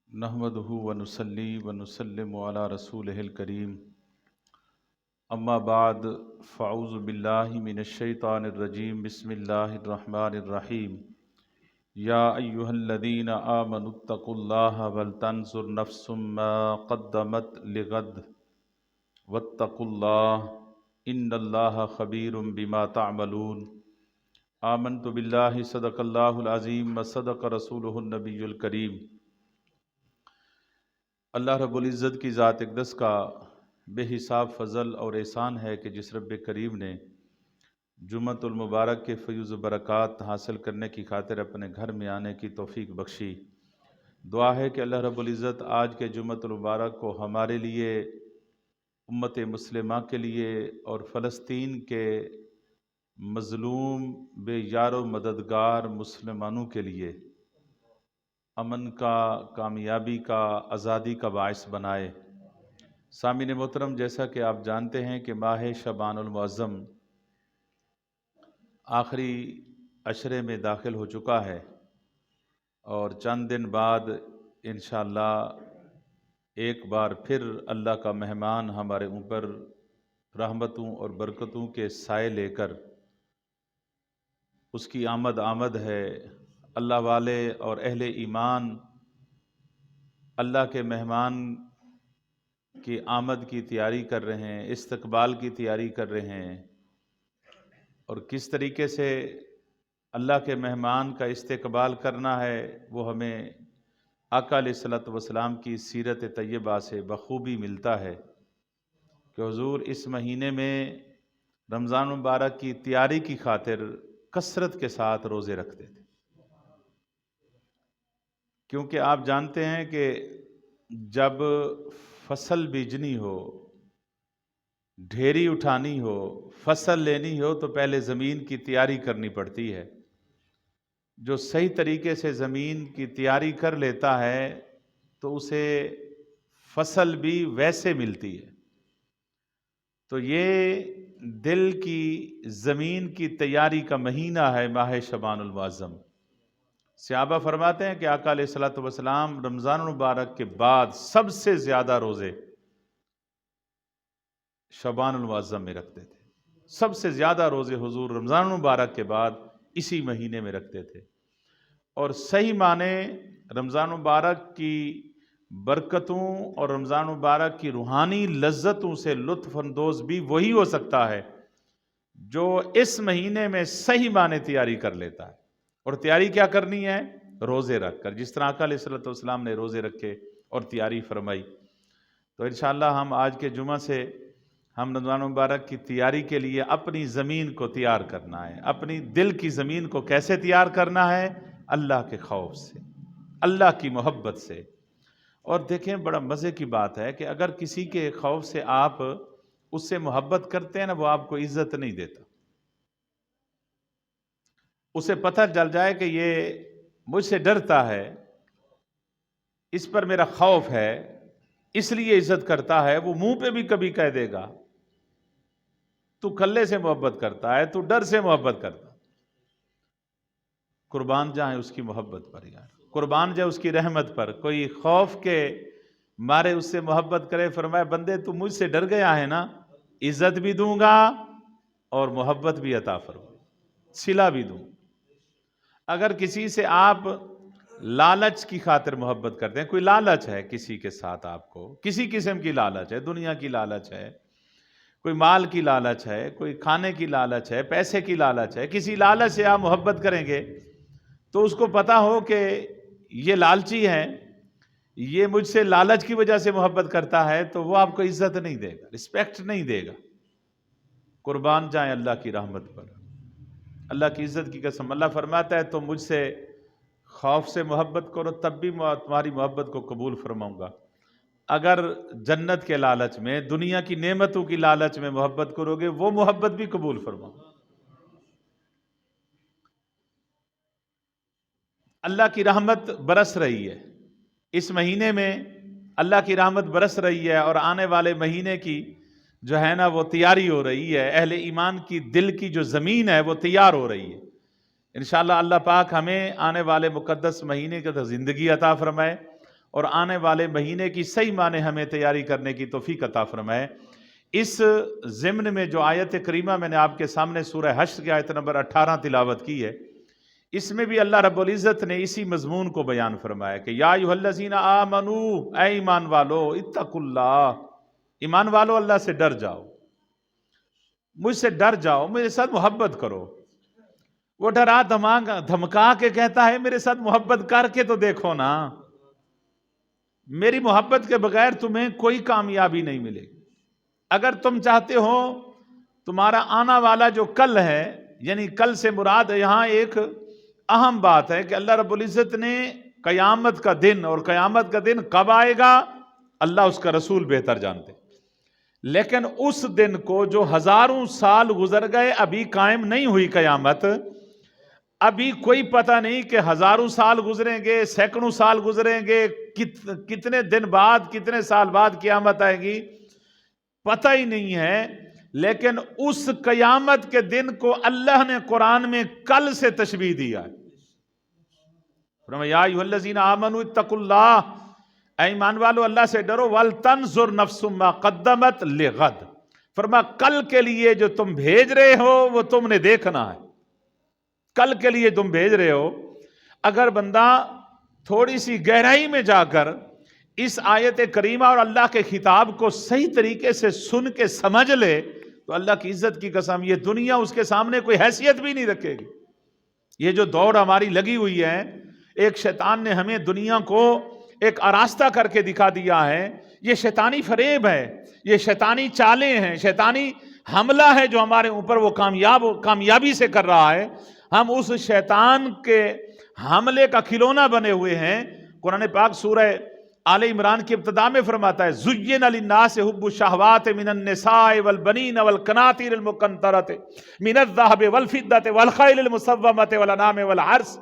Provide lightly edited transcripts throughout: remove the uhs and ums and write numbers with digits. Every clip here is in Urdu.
نحمدہ ونصلی ونسلم علی رسولہ الکریم اما بعد فاعوذ باللہ من الشیطان الرجیم بسم اللہ الرحمن الرحیم یا ایہا الذین آمنوا اتقوا اللہ ولتنظر نفس ما قدمت لغد واتقوا اللہ ان اللہ خبیر بما تعملون آمنت باللہ صدق اللہ العظیم وصدق رسولہ النبی الکریم۔ اللہ رب العزت کی ذات اقدس کا بے حساب فضل اور احسان ہے کہ جس رب کریم نے جمعۃ المبارک کے فیض و برکات حاصل کرنے کی خاطر اپنے گھر میں آنے کی توفیق بخشی۔ دعا ہے کہ اللہ رب العزت آج کے جمعۃ المبارک کو ہمارے لیے، امت مسلمہ کے لیے اور فلسطین کے مظلوم بے یار و مددگار مسلمانوں کے لیے امن کا، کامیابی کا، آزادی کا باعث بنائے۔ سامعین محترم، جیسا کہ آپ جانتے ہیں کہ ماہ شعبان المعظم آخری عشرے میں داخل ہو چکا ہے اور چند دن بعد انشاءاللہ ایک بار پھر اللہ کا مہمان ہمارے اوپر رحمتوں اور برکتوں کے سائے لے کر اس کی آمد ہے۔ اللہ والے اور اہل ایمان اللہ کے مہمان کی آمد کی تیاری کر رہے ہیں، استقبال کی تیاری کر رہے ہیں، اور کس طریقے سے اللہ کے مہمان کا استقبال کرنا ہے وہ ہمیں آقا علیہ الصلوۃ والسلام کی سیرت طیبہ سے بخوبی ملتا ہے کہ حضور اس مہینے میں رمضان مبارک کی تیاری کی خاطر کثرت کے ساتھ روزے رکھتے تھے، کیونکہ آپ جانتے ہیں کہ جب فصل بیجنی ہو، ڈھیری اٹھانی ہو، فصل لینی ہو تو پہلے زمین کی تیاری کرنی پڑتی ہے۔ جو صحیح طریقے سے زمین کی تیاری کر لیتا ہے تو اسے فصل بھی ویسے ملتی ہے۔ تو یہ دل کی، زمین کی تیاری کا مہینہ ہے ماہ شعبان المعظم۔ صحابہ فرماتے ہیں کہ آقا علیہ الصلوۃ والسلام رمضان المبارک کے بعد سب سے زیادہ روزے شعبان المعظم میں رکھتے تھے۔ سب سے زیادہ روزے حضور رمضان المبارک کے بعد اسی مہینے میں رکھتے تھے، اور صحیح معنی رمضان مبارک کی برکتوں اور رمضان مبارک کی روحانی لذتوں سے لطف اندوز بھی وہی ہو سکتا ہے جو اس مہینے میں صحیح معنی تیاری کر لیتا ہے۔ اور تیاری کیا کرنی ہے؟ روزے رکھ کر، جس طرح آقا علیہ الصلوۃ والسلام نے روزے رکھے اور تیاری فرمائی۔ تو انشاءاللہ ہم آج کے جمعہ سے ہم رمضان مبارک کی تیاری کے لیے اپنی زمین کو تیار کرنا ہے۔ اپنی دل کی زمین کو کیسے تیار کرنا ہے؟ اللہ کے خوف سے، اللہ کی محبت سے۔ اور دیکھیں، بڑا مزے کی بات ہے کہ اگر کسی کے خوف سے آپ اس سے محبت کرتے ہیں نا، وہ آپ کو عزت نہیں دیتا۔ اسے پتہ چل جائے کہ یہ مجھ سے ڈرتا ہے، اس پر میرا خوف ہے، اس لیے عزت کرتا ہے، وہ منہ پہ بھی کبھی کہہ دے گا تو کلے سے محبت کرتا ہے، تو ڈر سے محبت کرتا ہے۔ قربان جائیں اس کی محبت پر، یار قربان جائے اس کی رحمت پر۔ کوئی خوف کے مارے اس سے محبت کرے، فرمائے بندے تو مجھ سے ڈر گیا ہے نا، عزت بھی دوں گا اور محبت بھی عطا فرماؤں، صلہ بھی دوں۔ اگر کسی سے آپ لالچ کی خاطر محبت کرتے ہیں، کوئی لالچ ہے کسی کے ساتھ، آپ کو کسی قسم کی لالچ ہے، دنیا کی لالچ ہے، کوئی مال کی لالچ ہے، کوئی کھانے کی لالچ ہے، پیسے کی لالچ ہے، کسی لالچ سے آپ محبت کریں گے تو اس کو پتا ہو کہ یہ لالچی ہے، یہ مجھ سے لالچ کی وجہ سے محبت کرتا ہے، تو وہ آپ کو عزت نہیں دے گا، رسپیکٹ نہیں دے گا۔ قربان جائیں اللہ کی رحمت پر، اللہ کی عزت کی قسم۔ اللہ فرماتا ہے تم مجھ سے خوف سے محبت کرو تب بھی تمہاری محبت کو قبول فرماؤں گا۔ اگر جنت کے لالچ میں، دنیا کی نعمتوں کی لالچ میں محبت کرو گے، وہ محبت بھی قبول فرماؤں گا۔ اللہ کی رحمت برس رہی ہے اس مہینے میں، اللہ کی رحمت برس رہی ہے، اور آنے والے مہینے کی جو ہے نا وہ تیاری ہو رہی ہے۔ اہل ایمان کی دل کی جو زمین ہے وہ تیار ہو رہی ہے۔ انشاءاللہ اللہ پاک ہمیں آنے والے مقدس مہینے کے زندگی عطا فرمائے، اور آنے والے مہینے کی صحیح معنی ہمیں تیاری کرنے کی توفیق عطا فرمائے۔ اس ضمن میں جو آیت کریمہ میں نے آپ کے سامنے سورہ حشر کی آیت نمبر 18 تلاوت کی ہے، اس میں بھی اللہ رب العزت نے اسی مضمون کو بیان فرمایا کہ یا ایھا الذین آمنوا، اے ایمان والو، اتقوا اللہ، ایمان والو اللہ سے ڈر جاؤ، مجھ سے ڈر جاؤ، میرے ساتھ محبت کرو۔ وہ ڈرا دھمکا کے کہتا ہے میرے ساتھ محبت کر کے تو دیکھو نا، میری محبت کے بغیر تمہیں کوئی کامیابی نہیں ملے گی۔ اگر تم چاہتے ہو تمہارا آنا والا جو کل ہے، یعنی کل سے مراد یہاں ایک اہم بات ہے کہ اللہ رب العزت نے قیامت کا دن، اور قیامت کا دن کب آئے گا اللہ اس کا رسول بہتر جانتے، لیکن اس دن کو جو ہزاروں سال گزر گئے ابھی قائم نہیں ہوئی قیامت، ابھی کوئی پتہ نہیں کہ ہزاروں سال گزریں گے، سینکڑوں سال گزریں گے، کتنے دن بعد، کتنے سال بعد قیامت آئے گی، پتہ ہی نہیں ہے۔ لیکن اس قیامت کے دن کو اللہ نے قرآن میں کل سے تشبیہ دیا ہے۔ فرمایا یا ایھا الذین آمنوا اتقوا اللہ، اے ایمان والو اللہ سے ڈرو، وَلْتَنْظُرْ نَفْسٌ مَا قَدَّمَتْ لِغَدٍ، فرمایا کل کے لیے جو تم بھیج رہے ہو وہ تم نے دیکھنا ہے، کل کے لیے تم بھیج رہے ہو۔ اگر بندہ تھوڑی سی گہرائی میں جا کر اس آیت کریمہ اور اللہ کے خطاب کو صحیح طریقے سے سن کے سمجھ لے تو اللہ کی عزت کی قسم یہ دنیا اس کے سامنے کوئی حیثیت بھی نہیں رکھے گی۔ یہ جو دوڑ ہماری لگی ہوئی ہے، ایک شیطان نے ہمیں دنیا کو ایک آراستہ کر کے دکھا دیا ہے، یہ شیطانی فریب ہے، یہ شیطانی چالیں ہیں، شیطانی حملہ ہے جو ہمارے اوپر وہ کامیابی سے کر رہا ہے۔ ہم اس شیطان کے حملے کا کھلونا بنے ہوئے ہیں۔ قرآن پاک سورہ آل عمران کی ابتدا میں فرماتا ہے زُيِّنَ لِلنَّاسِ حُبُّ الشَّهَوَاتِ مِنَ النِّسَاءِ وَالْبَنِينَ وَالْقَنَاطِيرِ الْمُقَنطَرَةِ مِنَ الذَّهَبِ وَالْفِضَّةِ وَالْخَيْلِ الْمُسَوَّمَةِ وَالْأَنْعَامِ وَالْحَرْثِ،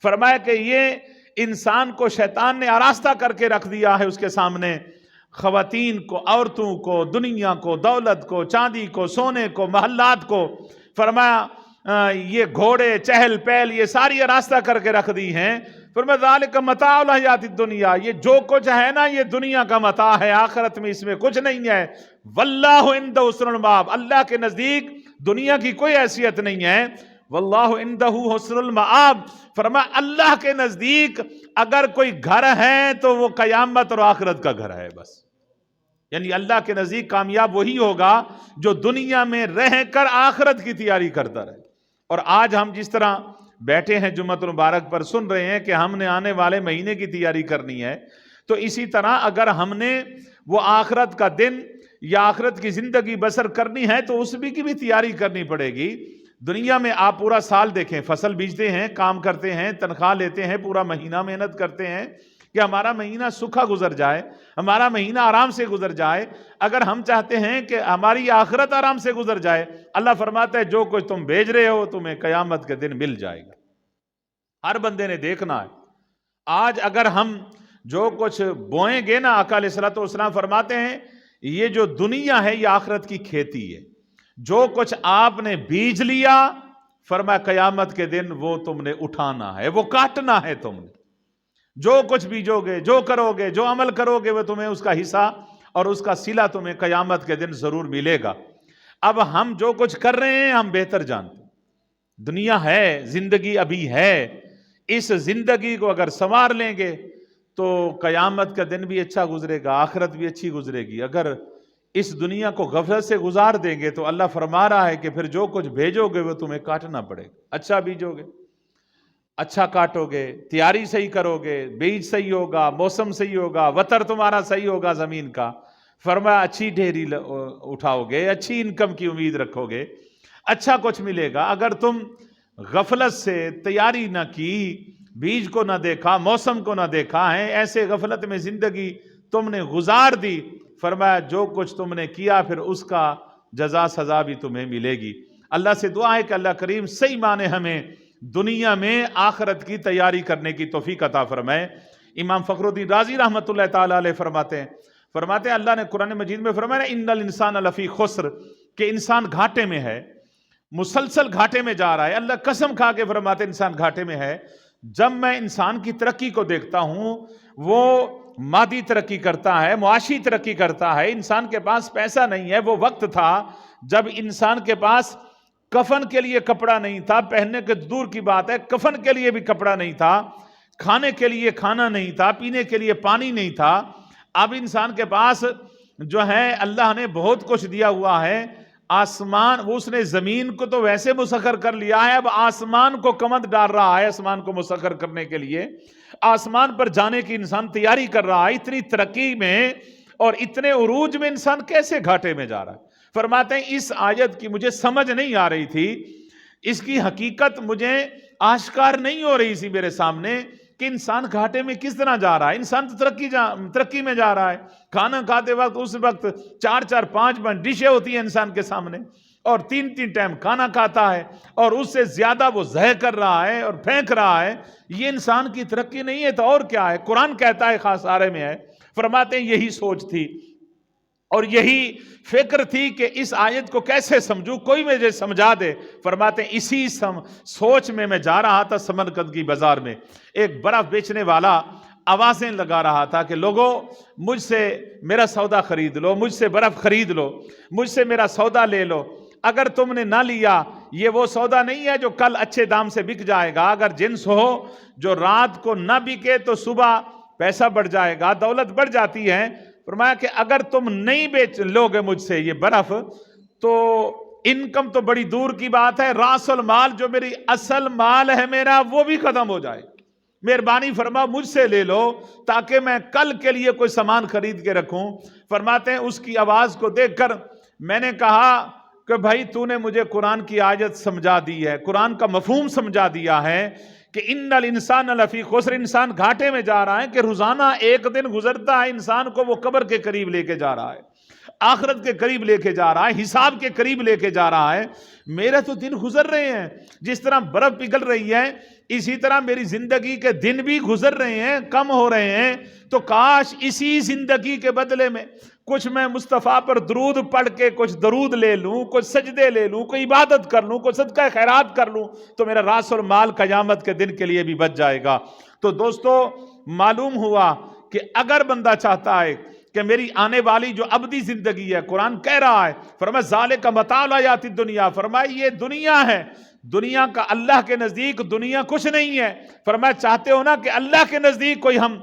فرمایا کہ یہ انسان کو شیطان نے آراستہ کر کے رکھ دیا ہے اس کے سامنے، خواتین کو، عورتوں کو، دنیا کو، دولت کو، چاندی کو، سونے کو، محلات کو، فرمایا یہ گھوڑے، چہل پہل، یہ ساری آراستہ کر کے رکھ دی ہیں۔ فرمایا ذالک متاع الحیات الدنیا، یہ جو کچھ ہے نا یہ دنیا کا متاع ہے، آخرت میں اس میں کچھ نہیں ہے۔ واللہ عندہ حسن المآب، اللہ کے نزدیک دنیا کی کوئی حیثیت نہیں ہے۔ واللہ عندہ حسن المآب، فرمایا اللہ کے نزدیک اگر کوئی گھر ہے تو وہ قیامت اور آخرت کا گھر ہے بس، یعنی اللہ کے نزدیک کامیاب وہی ہوگا جو دنیا میں رہ کر آخرت کی تیاری کرتا رہے۔ اور آج ہم جس طرح بیٹھے ہیں جمعۃ المبارک پر سن رہے ہیں کہ ہم نے آنے والے مہینے کی تیاری کرنی ہے، تو اسی طرح اگر ہم نے وہ آخرت کا دن یا آخرت کی زندگی بسر کرنی ہے تو اس کی بھی تیاری کرنی پڑے گی۔ دنیا میں آپ پورا سال دیکھیں، فصل بیجتے ہیں، کام کرتے ہیں، تنخواہ لیتے ہیں، پورا مہینہ محنت کرتے ہیں کہ ہمارا مہینہ سکھا گزر جائے، ہمارا مہینہ آرام سے گزر جائے۔ اگر ہم چاہتے ہیں کہ ہماری آخرت آرام سے گزر جائے، اللہ فرماتا ہے جو کچھ تم بھیج رہے ہو تمہیں قیامت کے دن مل جائے گا۔ ہر بندے نے دیکھنا ہے۔ آج اگر ہم جو کچھ بوئیں گے نا، آقا علیہ الصلوۃ والسلام فرماتے ہیں یہ جو دنیا ہے یہ آخرت کی کھیتی ہے، جو کچھ آپ نے بیج لیا فرمایا قیامت کے دن وہ تم نے اٹھانا ہے، وہ کاٹنا ہے تم نے۔ جو کچھ بیجو گے، جو کرو گے، جو عمل کرو گے وہ تمہیں اس کا حصہ اور اس کا صلہ تمہیں قیامت کے دن ضرور ملے گا۔ اب ہم جو کچھ کر رہے ہیں ہم بہتر جانتے ہیں، دنیا ہے، زندگی ابھی ہے، اس زندگی کو اگر سنوار لیں گے تو قیامت کا دن بھی اچھا گزرے گا، آخرت بھی اچھی گزرے گی۔ اگر اس دنیا کو غفلت سے گزار دیں گے تو اللہ فرما رہا ہے کہ پھر جو کچھ بھیجو گے وہ تمہیں کاٹنا پڑے گا۔ اچھا بیجو گے، اچھا کاٹو گے، تیاری صحیح کرو گے، بیج صحیح ہوگا، موسم صحیح ہوگا، وتر تمہارا صحیح ہوگا زمین کا، فرمایا اچھی ڈھیری اٹھاؤ گے، اچھی انکم کی امید رکھو گے، اچھا کچھ ملے گا۔ اگر تم غفلت سے تیاری نہ کی، بیج کو نہ دیکھا، موسم کو نہ دیکھا ہے، ایسے غفلت میں زندگی تم نے گزار دی، فرمایا جو کچھ تم نے کیا پھر اس کا جزا سزا بھی تمہیں ملے گی۔ اللہ سے دعا ہے کہ اللہ کریم صحیح معنی ہمیں دنیا میں آخرت کی تیاری کرنے کی توفیق عطا فرمائے۔ امام فخر الدین رازی رحمۃ اللہ تعالیٰ علیہ فرماتے ہیں اللہ نے قرآن مجید میں فرمایا ان الانسان لفی خسر، کہ انسان گھاٹے میں ہے، مسلسل گھاٹے میں جا رہا ہے۔ اللہ قسم کھا کے فرماتے انسان گھاٹے میں ہے۔ جب میں انسان کی ترقی کو دیکھتا ہوں وہ مادی ترقی کرتا ہے، معاشی ترقی کرتا ہے، انسان کے پاس پیسہ نہیں ہے. وہ وقت تھا جب انسان کے پاس کفن کے لیے کپڑا نہیں تھا، پہننے کے دور کی بات ہے، کفن کے لیے بھی کپڑا نہیں تھا، کھانے کے لیے کھانا نہیں تھا، پینے کے لیے پانی نہیں تھا. اب انسان کے پاس جو ہے اللہ نے بہت کچھ دیا ہوا ہے. آسمان، اس نے زمین کو تو ویسے مسخر کر لیا ہے، اب آسمان کو کمند ڈال رہا ہے آسمان کو مسخر کرنے کے لیے. آسمان پر جانے کی انسان تیاری کر رہا ہے. اتنی ترقی میں اور اتنے عروج میں انسان کیسے گھاٹے میں جا رہا ہے؟ فرماتے ہیں اس آیت کی مجھے سمجھ نہیں آ رہی تھی، اس کی حقیقت مجھے آشکار نہیں ہو رہی تھی میرے سامنے کہ انسان گھاٹے میں کس طرح جا رہا ہے. انسان تو ترقی میں جا رہا ہے. کھانا کھاتے وقت اس وقت 4 5 ڈشیں ہوتی ہیں انسان کے سامنے، اور 3 ٹائم کھانا کھاتا ہے، اور اس سے زیادہ وہ ضائع کر رہا ہے اور پھینک رہا ہے. یہ انسان کی ترقی نہیں ہے تو اور کیا ہے؟ قرآن کہتا ہے خاص آرے میں ہے. فرماتے ہیں یہی سوچ تھی اور یہی فکر تھی کہ اس آیت کو کیسے سمجھوں، کوئی مجھے سمجھا دے. فرماتے ہیں اسی سوچ میں جا رہا تھا. سمرقند کی بازار میں ایک برف بیچنے والا آوازیں لگا رہا تھا کہ لوگوں مجھ سے میرا سودا خرید لو، مجھ سے برف خرید لو، مجھ سے میرا سودا لے لو. اگر تم نے نہ لیا، یہ وہ سودا نہیں ہے جو کل اچھے دام سے بک جائے گا. اگر جنس ہو جو رات کو نہ بکے تو صبح پیسہ بڑھ جائے گا، دولت بڑھ جاتی ہے. فرمایا کہ اگر تم نہیں بیچ لوگے مجھ سے یہ برف تو انکم تو بڑی دور کی بات ہے، راس المال جو میری اصل مال ہے میرا وہ بھی ختم ہو جائے. مہربانی فرما مجھ سے لے لو تاکہ میں کل کے لیے کوئی سامان خرید کے رکھوں. فرماتے ہیں اس کی آواز کو دیکھ کر میں نے کہا کہ بھائی تو نے مجھے قرآن کی آیت سمجھا دی ہے، قرآن کا مفہوم سمجھا دیا ہے کہ ان الانسان لفی خسر. انسان گھاٹے میں جا رہا ہے کہ روزانہ ایک دن گزرتا ہے انسان کو وہ قبر کے قریب لے کے جا رہا ہے، آخرت کے قریب لے کے جا رہا ہے، حساب کے قریب لے کے جا رہا ہے. میرے تو دن گزر رہے ہیں، جس طرح برف پگھل رہی ہے اسی طرح میری زندگی کے دن بھی گزر رہے ہیں، کم ہو رہے ہیں. تو کاش اسی زندگی کے بدلے میں کچھ میں مصطفیٰ پر درود پڑھ کے کچھ درود لے لوں، کچھ سجدے لے لوں، کوئی عبادت کر لوں، کوئی صدقہ خیرات کر لوں تو میرا راس اور مال قیامت کے دن کے لیے بھی بچ جائے گا. تو دوستو معلوم ہوا کہ اگر بندہ چاہتا ہے کہ میری آنے والی جو ابدی زندگی ہے، قرآن کہہ رہا ہے فرمایا ذالک متاع الحیات الدنیا، فرمایا یہ دنیا ہے، دنیا کا اللہ کے نزدیک دنیا کچھ نہیں ہے. فرمایا چاہتے ہو نا کہ اللہ کے نزدیک کوئی ہم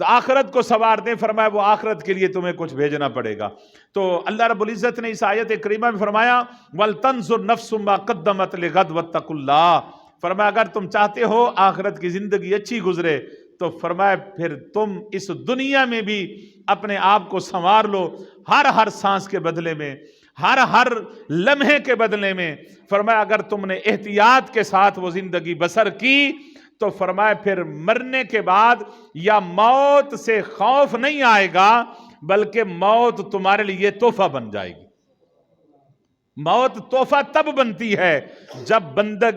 آخرت کو سوار دیں، فرمایا وہ آخرت کے لیے تمہیں کچھ بھیجنا پڑے گا. تو اللہ رب العزت نے اس آیت کریمہ میں فرمایا وَلْتَنْظُرْ نَفْسٌ مَا قَدَّمَتْ لِغَدٍ وَاتَّقُوا اللَّهَ. فرمایا اگر تم چاہتے ہو آخرت کی زندگی اچھی گزرے تو فرمایا پھر تم اس دنیا میں بھی اپنے آپ کو سنوار لو، ہر سانس کے بدلے میں، ہر لمحے کے بدلے میں. فرمایا اگر تم نے احتیاط کے ساتھ وہ زندگی بسر کی تو فرمایا پھر مرنے کے بعد یا موت سے خوف نہیں آئے گا بلکہ موت تمہارے لیے تحفہ بن جائے گی. موت تحفہ تب بنتی ہے جب بندہ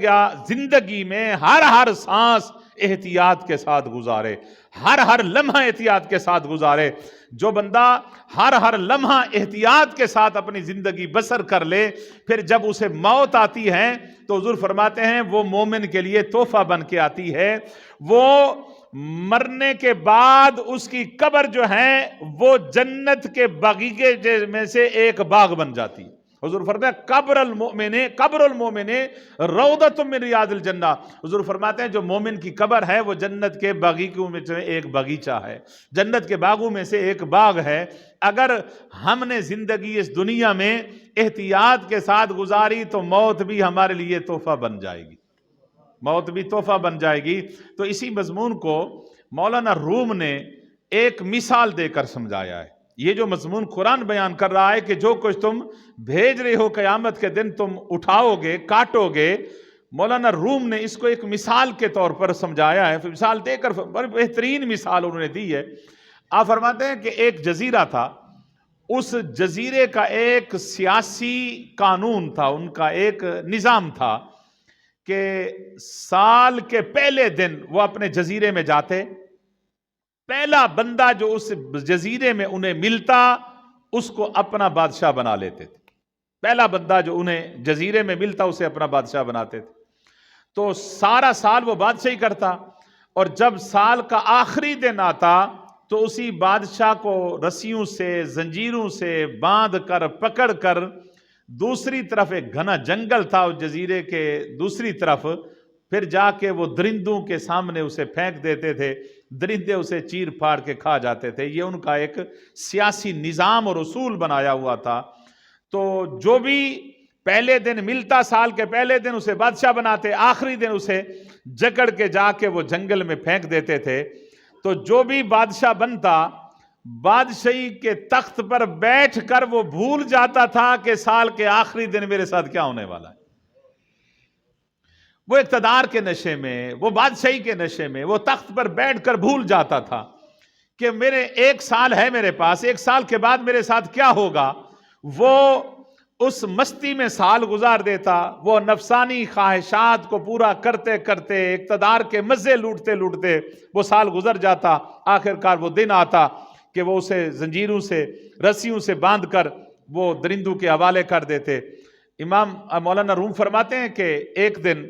زندگی میں ہر سانس احتیاط کے ساتھ گزارے، ہر لمحہ احتیاط کے ساتھ گزارے. جو بندہ ہر لمحہ احتیاط کے ساتھ اپنی زندگی بسر کر لے پھر جب اسے موت آتی ہے تو حضور فرماتے ہیں وہ مومن کے لیے تحفہ بن کے آتی ہے. وہ مرنے کے بعد اس کی قبر جو ہے وہ جنت کے باغیچے میں سے ایک باغ بن جاتی ہے. حضور فرماتے ہیں قبر المومن روضۃ من ریاض الجنہ. حضور فرماتے ہیں جو مومن کی قبر ہے وہ جنت کے باغیچوں میں سے ایک باغیچہ ہے، جنت کے باغوں میں سے ایک باغ ہے. اگر ہم نے زندگی اس دنیا میں احتیاط کے ساتھ گزاری تو موت بھی ہمارے لیے تحفہ بن جائے گی، موت بھی تحفہ بن جائے گی. تو اسی مضمون کو مولانا روم نے ایک مثال دے کر سمجھایا ہے. یہ جو مضمون قرآن بیان کر رہا ہے کہ جو کچھ تم بھیج رہے ہو قیامت کے دن تم اٹھاؤ گے، کاٹو گے، مولانا روم نے اس کو ایک مثال کے طور پر سمجھایا ہے. مثال دے کر بہترین مثال انہوں نے دی ہے. آپ فرماتے ہیں کہ ایک جزیرہ تھا، اس جزیرے کا ایک سیاسی قانون تھا، ان کا ایک نظام تھا کہ سال کے پہلے دن وہ اپنے جزیرے میں جاتے، پہلا بندہ جو اس جزیرے میں انہیں ملتا اس کو اپنا بادشاہ بنا لیتے تھے. پہلا بندہ جو انہیں جزیرے میں ملتا اسے اپنا بادشاہ بناتے تھے. تو سارا سال وہ بادشاہی کرتا اور جب سال کا آخری دن آتا تو اسی بادشاہ کو رسیوں سے زنجیروں سے باندھ کر پکڑ کر دوسری طرف ایک گھنا جنگل تھا اس جزیرے کے دوسری طرف، پھر جا کے وہ درندوں کے سامنے اسے پھینک دیتے تھے، درندے اسے چیر پھاڑ کے کھا جاتے تھے۔ یہ ان کا ایک سیاسی نظام اور اصول بنایا ہوا تھا۔ تو جو بھی پہلے دن ملتا، سال کے پہلے دن اسے بادشاہ بناتے، آخری دن اسے جکڑ کے جا کے وہ جنگل میں پھینک دیتے تھے۔ تو جو بھی بادشاہ بنتا، بادشاہی کے تخت پر بیٹھ کر وہ بھول جاتا تھا کہ سال کے آخری دن میرے ساتھ کیا ہونے والا ہے۔ وہ اقتدار کے نشے میں، وہ بادشاہی کے نشے میں، وہ تخت پر بیٹھ کر بھول جاتا تھا کہ میرے 1 سال ہے میرے پاس، 1 سال کے بعد میرے ساتھ کیا ہوگا۔ وہ اس مستی میں سال گزار دیتا، وہ نفسانی خواہشات کو پورا کرتے کرتے، اقتدار کے مزے لوٹتے لوٹتے وہ سال گزر جاتا۔ آخر کار وہ دن آتا کہ وہ اسے زنجیروں سے، رسیوں سے باندھ کر وہ درندوں کے حوالے کر دیتے۔ امام مولانا روم فرماتے ہیں کہ ایک دن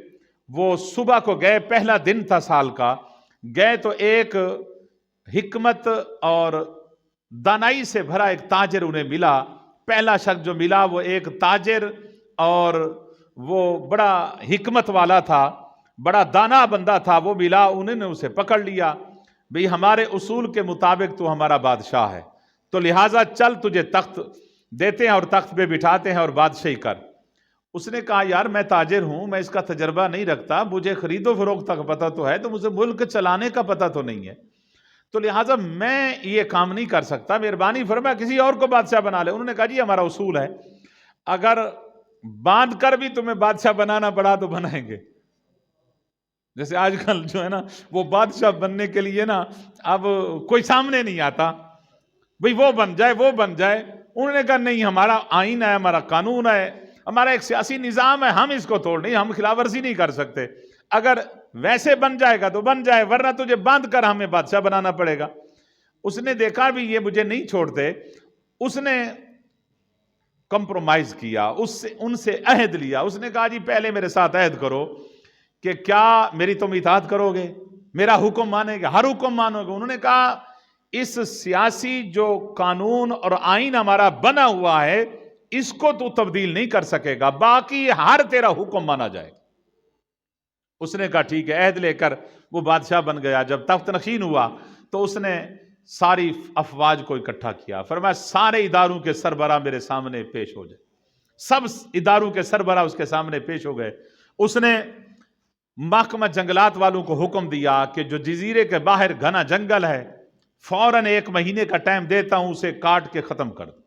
وہ صبح کو گئے، پہلا دن تھا سال کا، گئے تو ایک حکمت اور دانائی سے بھرا ایک تاجر انہیں ملا۔ پہلا شخص جو ملا وہ ایک تاجر اور وہ بڑا حکمت والا تھا، بڑا دانا بندہ تھا، وہ ملا۔ انہوں نے اسے پکڑ لیا، بھئی ہمارے اصول کے مطابق تو ہمارا بادشاہ ہے، تو لہٰذا چل تجھے تخت دیتے ہیں اور تخت پہ بٹھاتے ہیں اور بادشاہی کر۔ اس نے کہا یار میں تاجر ہوں، میں اس کا تجربہ نہیں رکھتا، مجھے خرید و فروخت کا پتہ تو ہے، تو مجھے ملک چلانے کا پتہ تو نہیں ہے، تو لہٰذا میں یہ کام نہیں کر سکتا، مہربانی فرمایا کسی اور کو بادشاہ بنا لے۔ انہوں نے کہا جی ہمارا اصول ہے، اگر باندھ کر بھی تمہیں بادشاہ بنانا پڑا تو بنائیں گے۔ جیسے آج کل جو ہے نا وہ بادشاہ بننے کے لیے نا اب کوئی سامنے نہیں آتا، بھئی وہ بن جائے وہ بن جائے۔ انہوں نے کہا نہیں، ہمارا آئین ہے، ہمارا قانون ہے، ہمارا ایک سیاسی نظام ہے، ہم اس کو توڑ نہیں، ہم خلاف ورزی نہیں کر سکتے، اگر ویسے بن جائے گا تو بن جائے، ورنہ تجھے باندھ کر ہمیں بادشاہ بنانا پڑے گا۔ اس نے دیکھا بھی یہ مجھے نہیں چھوڑتے، اس نے کمپرومائز کیا، ان سے عہد لیا۔ اس نے کہا جی پہلے میرے ساتھ عہد کرو کہ کیا میری تم اطاعت کرو گے، میرا حکم مانے گے، ہر حکم مانو گے۔ انہوں نے کہا اس سیاسی جو قانون اور آئین ہمارا بنا ہوا ہے اس کو تو تبدیل نہیں کر سکے گا، باقی ہر تیرا حکم مانا جائے گا۔ اس نے کہا ٹھیک ہے، عہد لے کر وہ بادشاہ بن گیا۔ جب تخت نشین ہوا تو اس نے ساری افواج کو اکٹھا کیا، فرمایا سارے اداروں کے سربراہ میرے سامنے پیش ہو جائے۔ سب اداروں کے سربراہ اس کے سامنے پیش ہو گئے۔ اس نے محکمہ جنگلات والوں کو حکم دیا کہ جو جزیرے کے باہر گھنا جنگل ہے فوراً 1 مہینے کا ٹائم دیتا ہوں، اسے کاٹ کے ختم کر دو،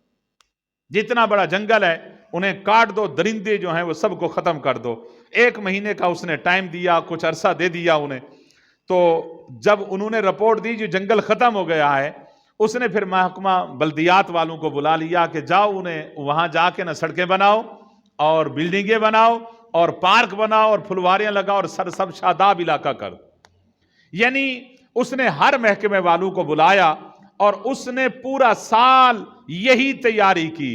جتنا بڑا جنگل ہے انہیں کاٹ دو، درندے جو ہیں وہ سب کو ختم کر دو۔ 1 مہینے کا اس نے ٹائم دیا، کچھ عرصہ دے دیا انہیں۔ تو جب انہوں نے رپورٹ دی جو جنگل ختم ہو گیا ہے، اس نے پھر محکمہ بلدیات والوں کو بلا لیا کہ جاؤ انہیں وہاں جا کے نہ سڑکیں بناؤ اور بلڈنگیں بناؤ اور پارک بناؤ اور پھلواریاں لگاؤ اور سب شاداب علاقہ کر۔ یعنی اس نے ہر محکمے والوں کو بلایا اور اس نے پورا سال یہی تیاری کی۔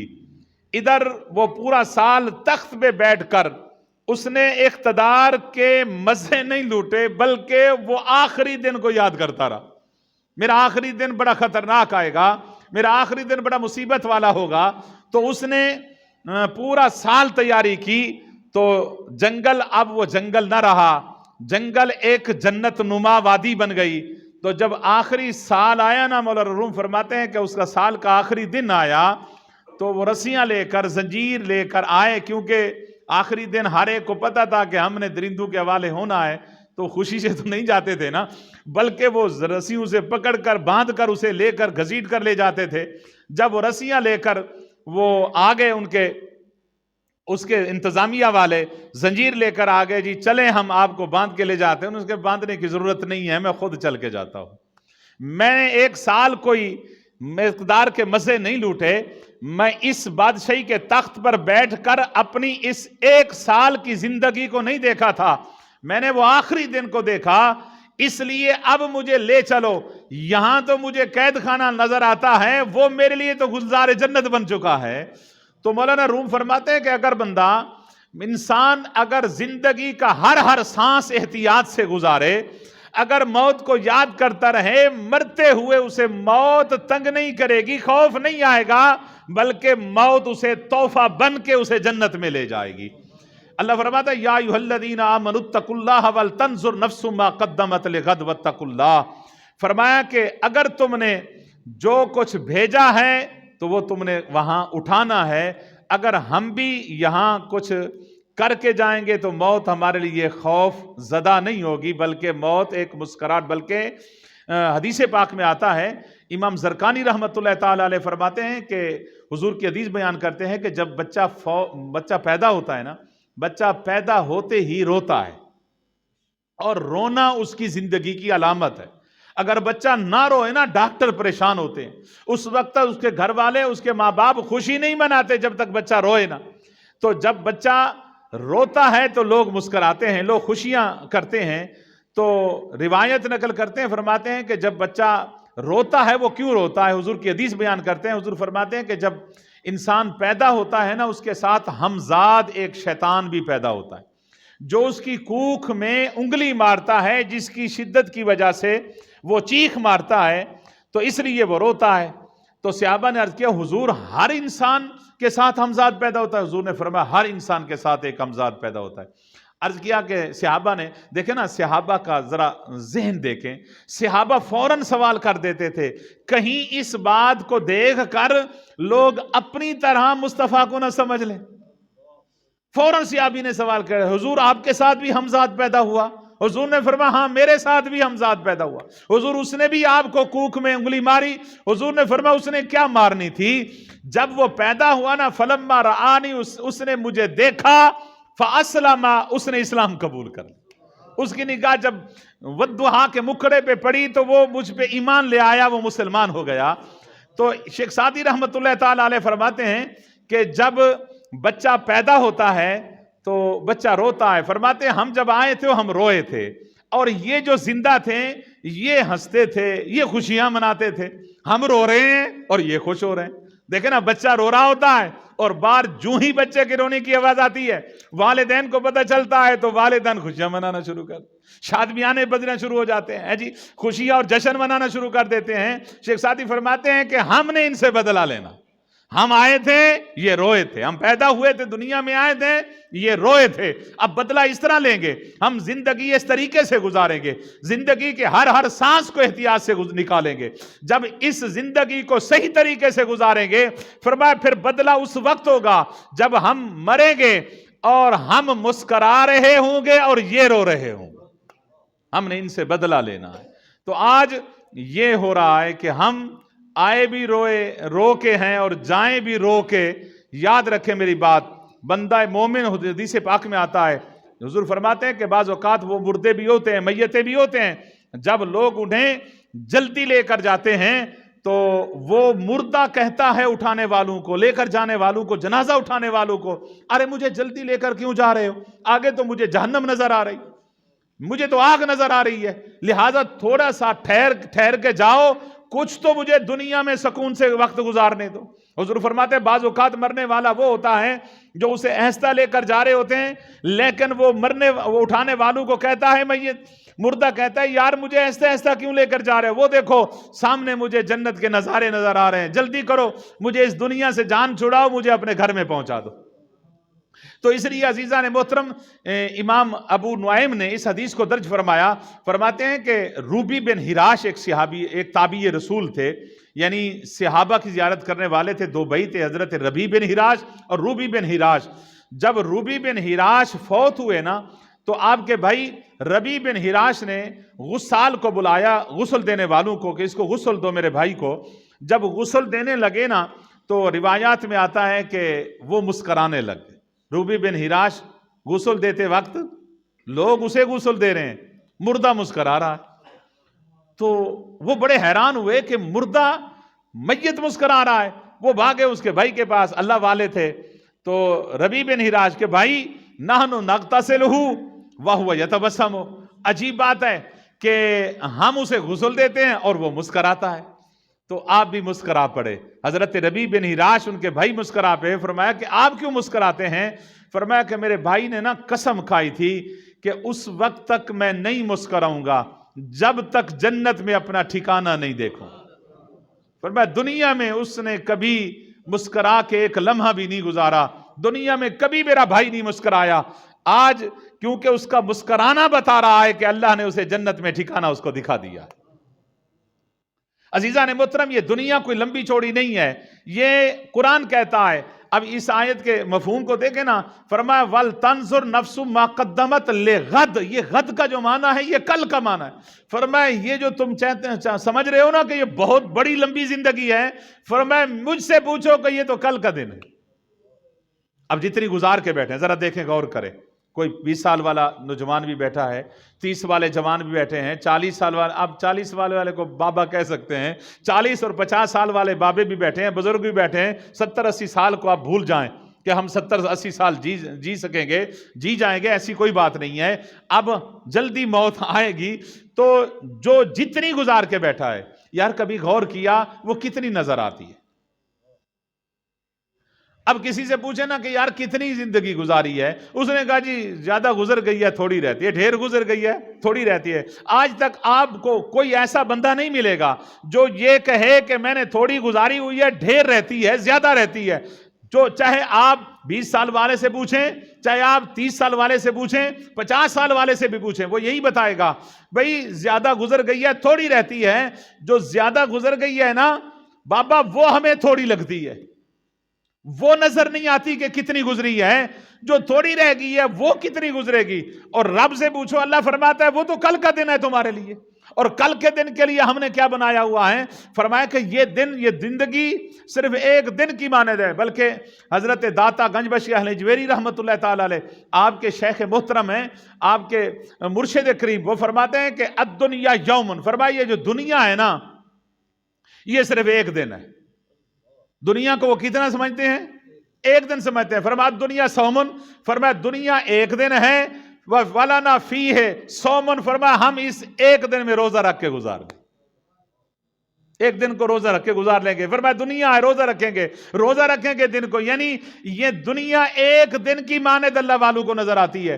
ادھر وہ پورا سال تخت پہ بیٹھ کر اس نے اقتدار کے مزے نہیں لوٹے، بلکہ وہ آخری دن کو یاد کرتا رہا، میرا آخری دن بڑا خطرناک آئے گا، میرا آخری دن بڑا مصیبت والا ہوگا۔ تو اس نے پورا سال تیاری کی۔ تو جنگل اب وہ جنگل نہ رہا، جنگل ایک جنت نما وادی بن گئی۔ تو جب آخری سال آیا نا، مولانا روم فرماتے ہیں کہ اس کا سال کا آخری دن آیا تو وہ رسیاں لے کر، زنجیر لے کر آئے، کیونکہ آخری دن ہر ایک کو پتا تھا کہ ہم نے درندوں کے حوالے ہونا ہے، تو خوشی سے تو نہیں جاتے تھے نا، بلکہ وہ رسیوں سے پکڑ کر باندھ کر اسے لے کر گھسیٹ کر لے جاتے تھے۔ جب وہ رسیاں لے کر وہ آگے، اس کے انتظامیہ والے زنجیر لے کر آگے، جی چلیں ہم آپ کو باندھ کے لے جاتے ہیں۔ اس کے باندھنے کی ضرورت نہیں ہے، میں خود چل کے جاتا ہوں، میں نے 1 سال کوئی اقتدار کے مزے نہیں لوٹے، میں اس بادشاہی کے تخت پر بیٹھ کر اپنی اس 1 سال کی زندگی کو نہیں دیکھا تھا، میں نے وہ آخری دن کو دیکھا، اس لیے اب مجھے لے چلو۔ یہاں تو مجھے قید خانہ نظر آتا ہے، وہ میرے لیے تو گلزار جنت بن چکا ہے۔ تو مولانا روم فرماتے ہیں کہ اگر انسان اگر زندگی کا ہر سانس احتیاط سے گزارے، اگر موت کو یاد کرتا رہے مرتے ہوئے اسے موت تنگ نہیں کرے گی، خوف نہیں آئے گا، بلکہ موت اسے تحفہ بن کے اسے جنت میں لے جائے گی۔ اللہ فرماتا ہے یا ایھا الذین آمنوا اتقوا اللہ ولتنظر نفس ما قدمت لغد واتقوا اللہ، فرمایا کہ اگر تم نے جو کچھ بھیجا ہے تو وہ تم نے وہاں اٹھانا ہے، اگر ہم بھی یہاں کچھ کر کے جائیں گے تو موت ہمارے لیے خوف زدہ نہیں ہوگی، بلکہ موت ایک مسکراہٹ، بلکہ حدیث پاک میں آتا ہے، امام زرقانی رحمۃ اللہ تعالی علیہ فرماتے ہیں کہ حضور کی حدیث بیان کرتے ہیں کہ جب بچہ پیدا ہوتا ہے نا، بچہ پیدا ہوتے ہی روتا ہے، اور رونا اس کی زندگی کی علامت ہے۔ اگر بچہ نہ روئے نا، ڈاکٹر پریشان ہوتے ہیں، اس وقت تک اس کے گھر والے، اس کے ماں باپ خوشی نہیں مناتے جب تک بچہ روئے نا۔ تو جب بچہ روتا ہے تو لوگ مسکراتے ہیں، لوگ خوشیاں کرتے ہیں۔ تو روایت نقل کرتے ہیں، فرماتے ہیں کہ جب بچہ روتا ہے وہ کیوں روتا ہے، حضور کی حدیث بیان کرتے ہیں، حضور فرماتے ہیں کہ جب انسان پیدا ہوتا ہے نا، اس کے ساتھ ہمزاد ایک شیطان بھی پیدا ہوتا ہے، جو اس کی کوکھ میں انگلی مارتا ہے، جس کی شدت کی وجہ سے وہ چیخ مارتا ہے، تو اس لیے وہ روتا ہے۔ تو صحابہ نے عرض کیا حضور ہر انسان کے ساتھ ہمزاد پیدا ہوتا ہے؟ حضور نے فرمایا ہر انسان کے ساتھ ایک ہمزاد پیدا ہوتا ہے۔ عرض کیا کہ صحابہ نے دیکھیں نا، صحابہ کا ذرا ذہن دیکھیں، صحابہ فوراً سوال کر دیتے تھے، کہیں اس بات کو دیکھ کر لوگ اپنی طرح مصطفیٰ کو نہ سمجھ لیں۔ فوراً صحابی نے سوال کیا حضور آپ کے ساتھ بھی ہمزاد پیدا ہوا؟ حضور نے فرمایا ہاں میرے ساتھ بھی ہمزاد پیدا ہوا۔ حضور اس نے بھی آپ کو کوکھ میں انگلی ماری؟ حضور نے فرمایا اس نے کیا مارنی تھی؟ جب وہ پیدا ہوا نا، فلما رآنی، اس نے مجھے دیکھا، فاسلم، اس نے اسلام قبول کر لیا۔ اس کی نگاہ جب والضحیٰ کے مکھڑے پہ پڑی تو وہ مجھ پہ ایمان لے آیا، وہ مسلمان ہو گیا۔ تو شیخ سعدی رحمۃ اللہ تعالی علیہ فرماتے ہیں کہ جب بچہ پیدا ہوتا ہے تو بچہ روتا ہے، فرماتے ہیں ہم جب آئے تھے ہم روئے تھے، اور یہ جو زندہ تھے یہ ہنستے تھے، یہ خوشیاں مناتے تھے، ہم رو رہے ہیں اور یہ خوش ہو رہے ہیں۔ دیکھیں نا، بچہ رو رہا ہوتا ہے اور بار جو ہی بچے کے رونے کی آواز آتی ہے، والدین کو پتہ چلتا ہے تو والدین خوشیاں منانا شروع کر، شادمیانے بجنا شروع ہو جاتے ہیں جی، خوشیاں اور جشن منانا شروع کر دیتے ہیں۔ شیخ سعدی فرماتے ہیں کہ ہم نے ان سے بدلہ لینا، ہم آئے تھے یہ روئے تھے، ہم پیدا ہوئے تھے دنیا میں آئے تھے یہ روئے تھے، اب بدلہ اس طرح لیں گے، ہم زندگی اس طریقے سے گزاریں گے، زندگی کے ہر سانس کو احتیاط سے نکالیں گے۔ جب اس زندگی کو صحیح طریقے سے گزاریں گے، فرمایا پھر بدلہ اس وقت ہوگا جب ہم مریں گے اور ہم مسکرا رہے ہوں گے اور یہ رو رہے ہوں گے، ہم نے ان سے بدلہ لینا ہے۔ تو آج یہ ہو رہا ہے کہ ہم آئے بھی رو کے ہیں اور جائیں بھی رو کے۔ یاد رکھیں میری بات، بندہ مومن حدیث پاک میں آتا ہے، حضور فرماتے ہیں کہ بعض اوقات وہ مردے بھی ہوتے ہیں، میتیں بھی ہوتے ہیں، جب لوگ انہیں جلدی لے کر جاتے ہیں تو وہ مردہ کہتا ہے اٹھانے والوں کو، لے کر جانے والوں کو، جنازہ اٹھانے والوں کو، ارے مجھے جلدی لے کر کیوں جا رہے ہو؟ آگے تو مجھے جہنم نظر آ رہی، مجھے تو آگ نظر آ رہی ہے، لہٰذا تھوڑا سا ٹھہر کے جاؤ، کچھ تو مجھے دنیا میں سکون سے وقت گزارنے دو۔ حضور فرماتے ہیں بعض اوقات مرنے والا وہ ہوتا ہے جو اسے آہستہ لے کر جا رہے ہوتے ہیں، لیکن وہ اٹھانے والوں کو کہتا ہے، مردہ کہتا ہے یار مجھے آہستہ کیوں لے کر جا رہے ہو؟ وہ دیکھو سامنے مجھے جنت کے نظارے نظر آ رہے ہیں، جلدی کرو، مجھے اس دنیا سے جان چھڑاؤ، مجھے اپنے گھر میں پہنچا دو۔ تو اس لیے عزیزان محترم، امام ابو نعیم نے اس حدیث کو درج فرمایا، فرماتے ہیں کہ روبی بن ہراش ایک تابعی رسول تھے، یعنی صحابہ کی زیارت کرنے والے تھے، دو بھائی تھے، حضرت ربیع بن ہراش اور روبی بن ہراش۔ جب روبی بن ہراش فوت ہوئے نا تو آپ کے بھائی ربیع بن ہراش نے غسال کو بلایا، غسل دینے والوں کو، کہ اس کو غسل دو میرے بھائی کو۔ جب غسل دینے لگے نا تو روایات میں آتا ہے کہ وہ مسکرانے لگ گئے۔ روبی بن ہراش غسل دیتے وقت لوگ اسے غسل دے رہے ہیں، مردہ مسکرا رہا ہے، تو وہ بڑے حیران ہوئے کہ مردہ میت مسکرا رہا ہے۔ وہ بھاگے اس کے بھائی کے پاس، اللہ والے تھے، تو ربیع بن ہراش کے بھائی نحن نغتسلہ وہو یتبسم، عجیب بات ہے کہ ہم اسے غسل دیتے ہیں اور وہ مسکراتا ہے، تو آپ بھی مسکرا پڑے۔ حضرت ربیع بن ہراش ان کے بھائی مسکرا پڑے۔ فرمایا کہ آپ کیوں مسکراتے ہیں؟ فرمایا کہ میرے بھائی نے نا قسم کھائی تھی کہ اس وقت تک میں نہیں مسکراؤں گا جب تک جنت میں اپنا ٹھکانہ نہیں دیکھوں. فرمایا دنیا میں اس نے کبھی مسکرا کے ایک لمحہ بھی نہیں گزارا, دنیا میں کبھی میرا بھائی نہیں مسکرایا. آج کیونکہ اس کا مسکرانا بتا رہا ہے کہ اللہ نے اسے جنت میں ٹھکانہ اس کو دکھا دیا. عزیزان محترم, یہ دنیا کوئی لمبی چوڑی نہیں ہے, یہ قرآن کہتا ہے. اب اس آیت کے مفہوم کو دیکھیں نا, فرمایا وَلْتَنْظُرْ نَفْسُ مَا قَدَّمَتْ لِغَدْ, یہ غد کا جو معنی ہے یہ کل کا معنی ہے. فرمایا یہ جو تم سمجھ رہے ہو نا کہ یہ بہت بڑی لمبی زندگی ہے, فرمایا مجھ سے پوچھو کہ یہ تو کل کا دن ہے. اب جتنی گزار کے بیٹھے ہیں ذرا دیکھیں, غور کریں. کوئی 20 سال والا نوجوان بھی بیٹھا ہے, 30 والے جوان بھی بیٹھے ہیں, 40 سال والے, اب 40 والے کو بابا کہہ سکتے ہیں, 40 اور 50 سال والے بابے بھی بیٹھے ہیں, بزرگ بھی بیٹھے ہیں. 70-80 سال کو آپ بھول جائیں کہ ہم 70-80 سال جی سکیں گے, جی جائیں گے, ایسی کوئی بات نہیں ہے. اب جلدی موت آئے گی. تو جو جتنی گزار کے بیٹھا ہے, یار کبھی غور کیا وہ کتنی نظر آتی ہے. اب کسی سے پوچھے نا کہ یار کتنی زندگی گزاری ہے, اس نے کہا جی زیادہ گزر گئی ہے تھوڑی رہتی ہے, ڈھیر گزر گئی ہے تھوڑی رہتی ہے. آج تک آپ کو کوئی ایسا بندہ نہیں ملے گا جو یہ کہے کہ میں نے تھوڑی گزاری ہوئی ہے, ڈھیر رہتی ہے, زیادہ رہتی ہے. جو چاہے آپ 20 سال والے سے پوچھیں, چاہے آپ 30 سال والے سے پوچھیں, 50 سال والے سے بھی پوچھیں, وہ یہی بتائے گا بھئی زیادہ گزر گئی ہے تھوڑی رہتی ہے. جو زیادہ گزر گئی ہے نا بابا, وہ ہمیں تھوڑی لگتی ہے, وہ نظر نہیں آتی کہ کتنی گزری ہے. جو تھوڑی رہ گئی ہے وہ کتنی گزرے گی. اور رب سے پوچھو, اللہ فرماتا ہے وہ تو کل کا دن ہے تمہارے لیے, اور کل کے دن کے لیے ہم نے کیا بنایا ہوا ہے. فرمایا کہ یہ دن, یہ زندگی صرف ایک دن کی مانند ہے. بلکہ حضرت داتا گنج بخش اہل جویری رحمۃ اللہ تعالی علیہ, آپ کے شیخ محترم ہیں, آپ کے مرشد کریم, وہ فرماتے ہیں کہ الدنیا یومن, فرمایا یہ جو دنیا ہے نا یہ صرف ایک دن ہے. دنیا کو وہ کتنا سمجھتے ہیں؟ ایک دن سمجھتے ہیں. فرمایا دنیا سومن, فرمایا دنیا ایک دن ہے. وَلَنَا فِيهِ سومن, فرمایا ہم اس ایک دن میں روزہ رکھ کے گزار گئے, ایک دن کو روزہ رکھ کے گزار لیں گے. فرمایا دنیا ہے, روزہ رکھیں گے, روزہ رکھیں گے دن کو. یعنی یہ دنیا ایک دن کی مانند اللہ والوں کو نظر آتی ہے.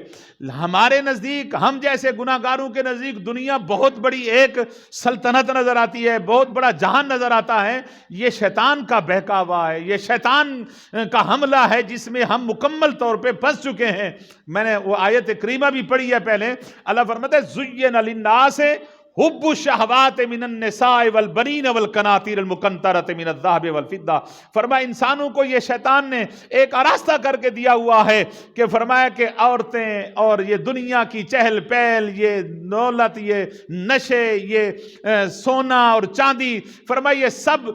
ہمارے نزدیک, ہم جیسے گناہگاروں کے نزدیک دنیا بہت بڑی ایک سلطنت نظر آتی ہے, بہت بڑا جہان نظر آتا ہے. یہ شیطان کا بہکاوا ہے, یہ شیطان کا حملہ ہے جس میں ہم مکمل طور پہ پھنس چکے ہیں. میں نے وہ آیت کریمہ بھی پڑھی ہے پہلے. اللہ فرماتا ہے زُيِّنَ لِلنَّاسِ حب الشہوات من النساء والبنین والقناطیر المقنطرۃ من الذہب والفضہ. فرمایا انسانوں کو یہ شیطان نے ایک آراستہ کر کے دیا ہوا ہے کہ فرمایا کہ عورتیں اور یہ دنیا کی چہل پہل, یہ دولت, یہ نشے, یہ سونا اور چاندی, فرمایا یہ سب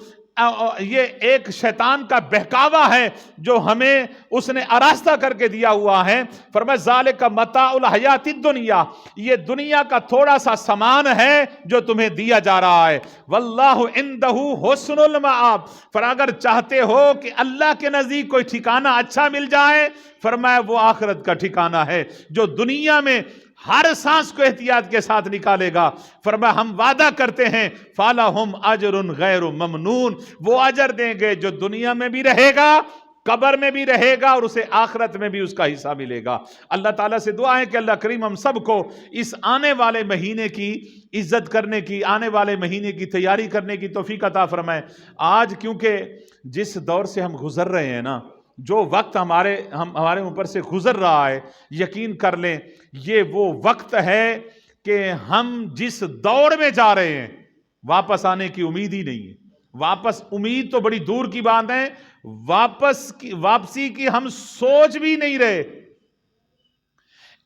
یہ ایک شیطان کا بہکاوا ہے جو ہمیں اس نے آراستہ کر کے دیا ہوا ہے. فرمایا ذالک متاع الحیات الدنیا, یہ دنیا کا تھوڑا سا سامان ہے جو تمہیں دیا جا رہا ہے. واللہ عندہ حسن المآب, پر اگر چاہتے ہو کہ اللہ کے نزدیک کوئی ٹھکانہ اچھا مل جائے, فرمایا وہ آخرت کا ٹھکانہ ہے جو دنیا میں ہر سانس کو احتیاط کے ساتھ نکالے گا. فرمایا ہم وعدہ کرتے ہیں فَلَهُمْ أَجْرٌ غَيْرُ مَمْنُونَ, وہ اجر دیں گے جو دنیا میں بھی رہے گا, قبر میں بھی رہے گا, اور اسے آخرت میں بھی اس کا حصہ ملے گا. اللہ تعالیٰ سے دعا ہے کہ اللہ کریم ہم سب کو اس آنے والے مہینے کی عزت کرنے کی, آنے والے مہینے کی تیاری کرنے کی توفیق عطا فرمائے. آج کیونکہ جس دور سے ہم گزر رہے ہیں نا, جو وقت ہمارے اوپر سے گزر رہا ہے, یقین کر لیں یہ وہ وقت ہے کہ ہم جس دور میں جا رہے ہیں واپس آنے کی امید ہی نہیں ہے. واپس امید تو بڑی دور کی بات ہے, واپسی کی ہم سوچ بھی نہیں رہے.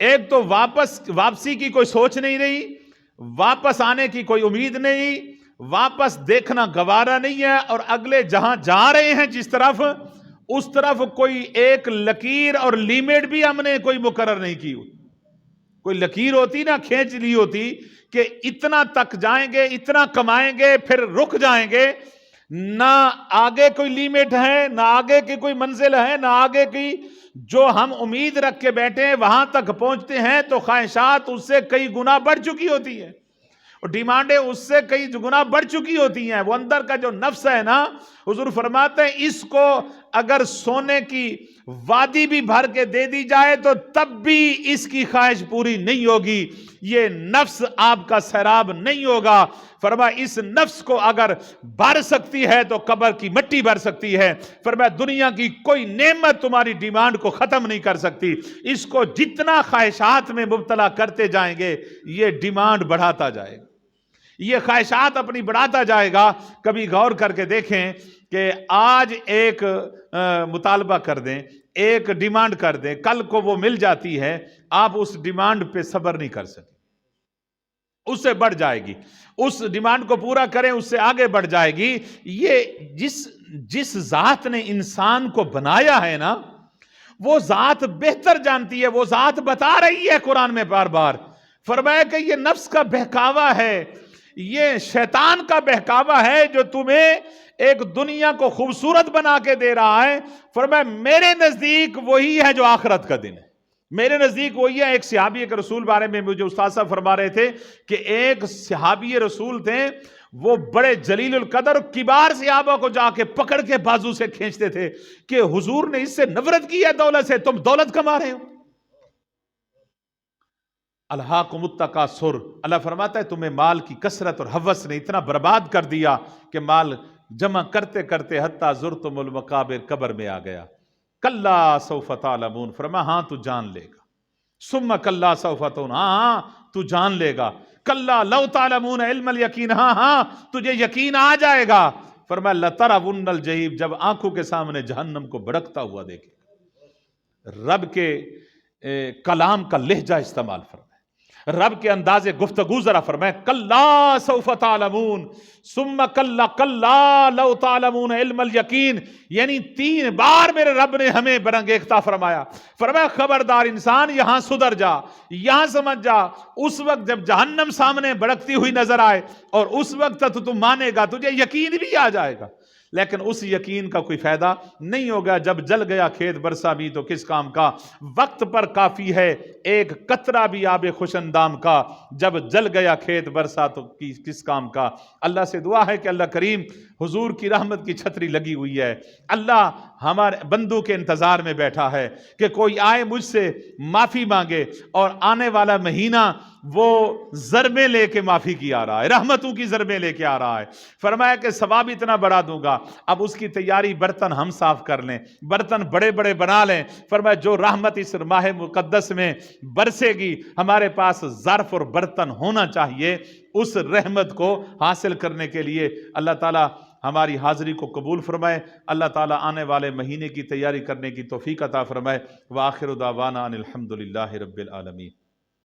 ایک تو واپسی کی کوئی سوچ نہیں رہی, واپس آنے کی کوئی امید نہیں, واپس دیکھنا گوارا نہیں ہے, اور اگلے جہاں جا رہے ہیں جس طرف, اس طرف کوئی ایک لکیر اور لیمٹ بھی ہم نے کوئی مقرر نہیں کی. کوئی لکیر ہوتی نا, کھینچ لی ہوتی کہ اتنا تک جائیں گے, اتنا کمائیں گے, پھر رک جائیں گے. نہ آگے کوئی لیمٹ ہے, نہ آگے کی کوئی منزل ہے, نہ آگے کی جو ہم امید رکھ کے بیٹھے ہیں وہاں تک پہنچتے ہیں تو خواہشات اس سے کئی گنا بڑھ چکی ہوتی ہیں, اور ڈیمانڈیں اس سے کئی گنا بڑھ چکی ہوتی ہیں. وہ اندر کا جو نفس ہے نا, حضور فرماتے ہیں اس کو اگر سونے کی وادی بھی بھر کے دے دی جائے تو تب بھی اس کی خواہش پوری نہیں ہوگی. یہ نفس آپ کا سیراب نہیں ہوگا. فرمایا اس نفس کو اگر بھر سکتی ہے تو قبر کی مٹی بھر سکتی ہے. فرمایا دنیا کی کوئی نعمت تمہاری ڈیمانڈ کو ختم نہیں کر سکتی. اس کو جتنا خواہشات میں مبتلا کرتے جائیں گے یہ ڈیمانڈ بڑھاتا جائے گا, یہ خواہشات اپنی بڑھاتا جائے گا. کبھی غور کر کے دیکھیں کہ آج ایک مطالبہ کر دیں, ایک ڈیمانڈ کر دیں, کل کو وہ مل جاتی ہے, آپ اس ڈیمانڈ پہ صبر نہیں کر سکتے, اس سے بڑھ جائے گی. اس ڈیمانڈ کو پورا کریں, اس سے آگے بڑھ جائے گی. یہ جس ذات نے انسان کو بنایا ہے نا, وہ ذات بہتر جانتی ہے. وہ ذات بتا رہی ہے قرآن میں بار بار, فرمایا کہ یہ نفس کا بہکاوا ہے, یہ شیطان کا بہکاوا ہے جو تمہیں ایک دنیا کو خوبصورت بنا کے دے رہا ہے. فرمایا میرے نزدیک وہی ہے جو آخرت کا دن ہے, میرے نزدیک وہی ہے. ایک صحابی کے رسول بارے میں مجھے استاد صاحب فرما رہے تھے کہ ایک صحابی رسول تھے, وہ بڑے جلیل القدر کبار صحابہ کو جا کے پکڑ کے بازو سے کھینچتے تھے کہ حضور نے اس سے نفرت کی ہے دولت سے, تم دولت کما رہے ہو. الہاکم التکاثر, اللہ فرماتا ہے تمہیں مال کی کثرت اور ہوس نے اتنا برباد کر دیا کہ مال جمع کرتے کرتے حتیٰ زرتم المقابر, قبر میں آ گیا. کلا سوف تعلمون, فرما ہاں تو جان لے گا. ثم کلا سوف تعلمون, ہاں تو جان لے گا. کلا لو تعلمون علم الیقین, ہاں تجھے یقین آ جائے گا. فرمایا لترون الجحیم, جب آنکھوں کے سامنے جہنم کو بھڑکتا ہوا دیکھے. رب کے کلام کا لہجہ استعمال فرمائے, رب کے انداز گفتگو ذرا فرمائے. کلا سوف تعلمون ثم کلا لو تعلمون علم الیقین, یعنی 3 بار میرے رب نے ہمیں برانگیختہ فرمایا. فرمایا خبردار انسان, یہاں سدھر جا, یہاں سمجھ جا. اس وقت جب جہنم سامنے بھڑکتی ہوئی نظر آئے اور اس وقت تو تم مانے گا, تجھے یقین بھی آ جائے گا, لیکن اس یقین کا کوئی فائدہ نہیں ہوگا. جب جل گیا کھیت برسا بھی تو کس کام کا, وقت پر کافی ہے ایک قطرہ بھی آب خوش اندام کا. جب جل گیا کھیت برسا تو کس کام کا. اللہ سے دعا ہے کہ اللہ کریم حضور کی رحمت کی چھتری لگی ہوئی ہے. اللہ ہمارے بندوں کے انتظار میں بیٹھا ہے کہ کوئی آئے مجھ سے معافی مانگے, اور آنے والا مہینہ وہ ضربیں لے کے معافی کی آ رہا ہے, رحمتوں کی ضربیں لے کے آ رہا ہے. فرمایا کہ ثواب اتنا بڑا دوں گا. اب اس کی تیاری برتن ہم صاف کر لیں, برتن بڑے بڑے بنا لیں. فرمایا جو رحمت اس ماہ مقدس میں برسے گی, ہمارے پاس ظرف اور برتن ہونا چاہیے. اس رحمت کو حاصل کرنے کے لیے اللہ تعالی ہماری حاضری کو قبول فرمائے. اللہ تعالی آنے والے مہینے کی تیاری کرنے کی توفیق عطا فرمائے. وآخر دعوانا ان الحمد للہ رب العالمین.